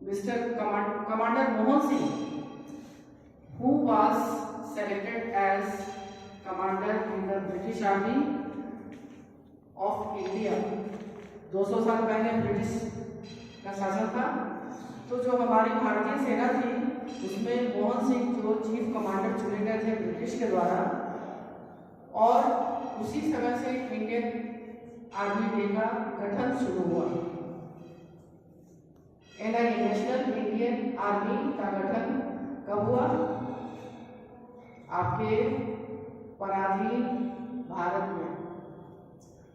Mr. Commander Mohan Singh, who was selected as commander in the British Army of India। 200 साल पहले British का शासन था, तो जो हमारी भारतीय सेना थी उसमें मोहन सिंह जो चीफ कमांडर चुने गए थे ब्रिटिश के द्वारा, और उसी समय से इंडियन आर्मी डे का गठन शुरू हुआ। नेशनल इंडियन आर्मी का गठन कब हुआ? आपके पराधीन भारत में।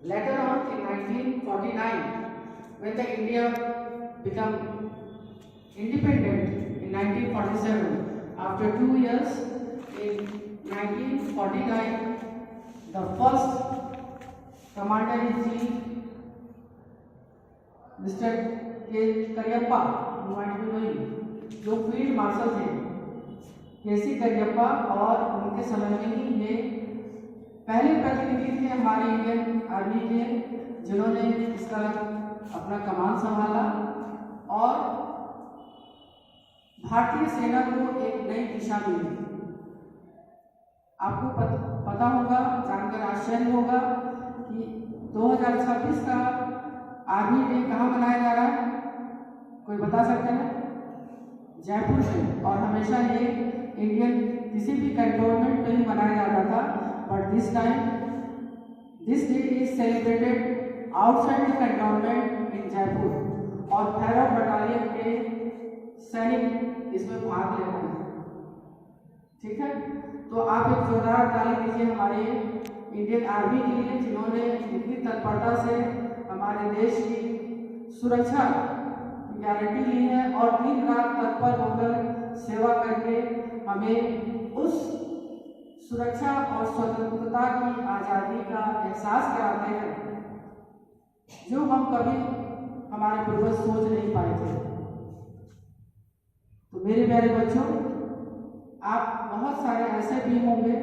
Later on in 1949, when the India became independent in 1947, after 2 years in 1949, the first commander-in-chief, Mr. K. Cariappa, जो फील्ड मार्शल थे, केसी करियप्पा, और उनके समय में ही ये पहले प्रतिनिधि थे हमारे इंडियन आर्मी के जिन्होंने इसका अपना कमान संभाला और भारतीय सेना को एक नई दिशा मिली। आपको पता होगा, जानकर आश्चर्य होगा कि 2026 का आर्मी डे कहाँ मनाया जा रहा है? कोई बता सकते हैं? जयपुर में। और हमेशा ये इंडियन किसी भी कैंटोनमेंट में ही मनाया जाता था, but this time this day is celebrated outside the cantonment in Jaipur, और भैरव बटालियन के सैनिक इसमें भाग ले रहे हैं। ठीक है, तो आप एक जोरदार ताली दीजिए हमारे इंडियन आर्मी के लिए, जिन्होंने इतनी तत्परता से हमारे देश की सुरक्षा की गारंटी ली है और दिन रात तत्पर होकर सेवा करके हमें उस सुरक्षा और स्वतंत्रता की आज़ादी का एहसास कराते हैं जो हम कभी हमारे पूर्वज सोच नहीं पाए थे। तो मेरे प्यारे बच्चों, आप बहुत सारे ऐसे भी होंगे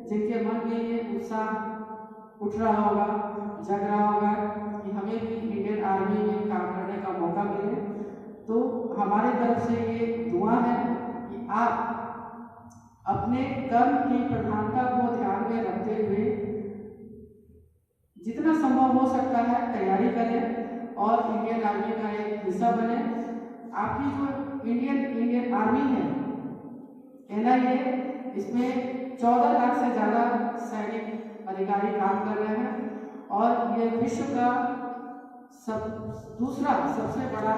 जिनके मन में ये उत्साह उठ रहा होगा, जग रहा होगा कि हमें भी इंडियन आर्मी में काम करने का मौका मिले। तो हमारे तरफ से ये दुआ है कि आप अपने कर्म की प्रधानता को ध्यान में रखते हुए जितना संभव हो सकता है तैयारी करें और इंडियन आर्मी का एक हिस्सा बने। आपकी जो इंडियन आर्मी है NIA, इसमें 14 लाख से ज़्यादा सैनिक अधिकारी काम कर रहे हैं और ये विश्व का दूसरा सबसे बड़ा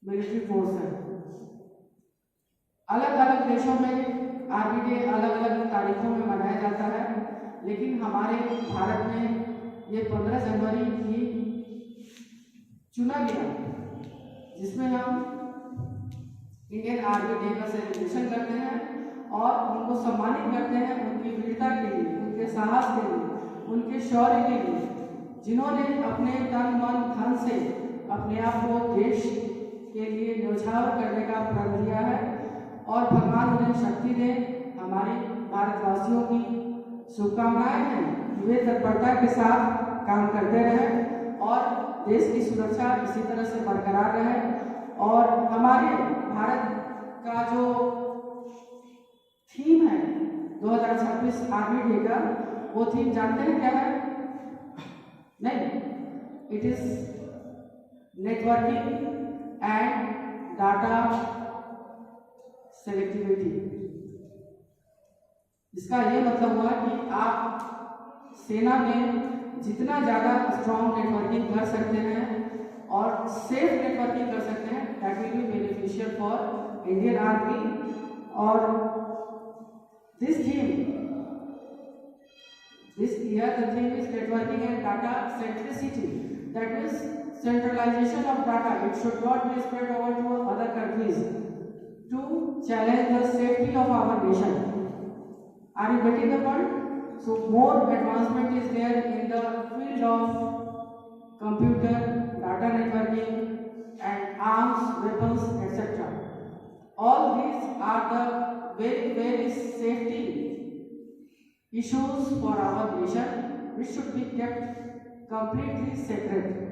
मिलिट्री फोर्स है। अलग अलग देशों में आर्मी डे अलग अलग तारीखों में मनाया जाता है, लेकिन हमारे भारत में ये 15 जनवरी ही चुना गया, जिसमें हम इंडियन आर्मी डे का सेलिब्रेशन करते हैं और उनको सम्मानित करते हैं उनकी वीरता के लिए, उनके साहस के लिए, उनके शौर्य के लिए, जिन्होंने अपने तन मन धन से अपने आप को देश के लिए न्यौछावर करने का प्रण किया है और भगवान उन्हें शक्ति दे। हमारे भारतवासियों की शुभकामनाएं हैं कि वे तत्परता के साथ काम करते रहें और देश की सुरक्षा इसी तरह से बरकरार रहे। और हमारे भारत का जो थीम है 2026 आर्मी डे का, वो थीम जानते हैं क्या है? नहीं, it is networking and data selectivity. इसका ये मतलब हुआ कि आप सेना में जितना ज़्यादा स्ट्रॉन्ग नेटवर्किंग कर सकते हैं और सेफ नेटवर्किंग कर सकते हैं, that will be beneficial for Indian army. और this year the theme is networking and data centricity, that is centralization of data. It should not be spread over to other countries to challenge the safety of our nation. Are you getting the point? So more advancement is there in the field of computer, data networking and arms, weapons, etc. All these are the very safety issues for our nation, which should be kept completely separate.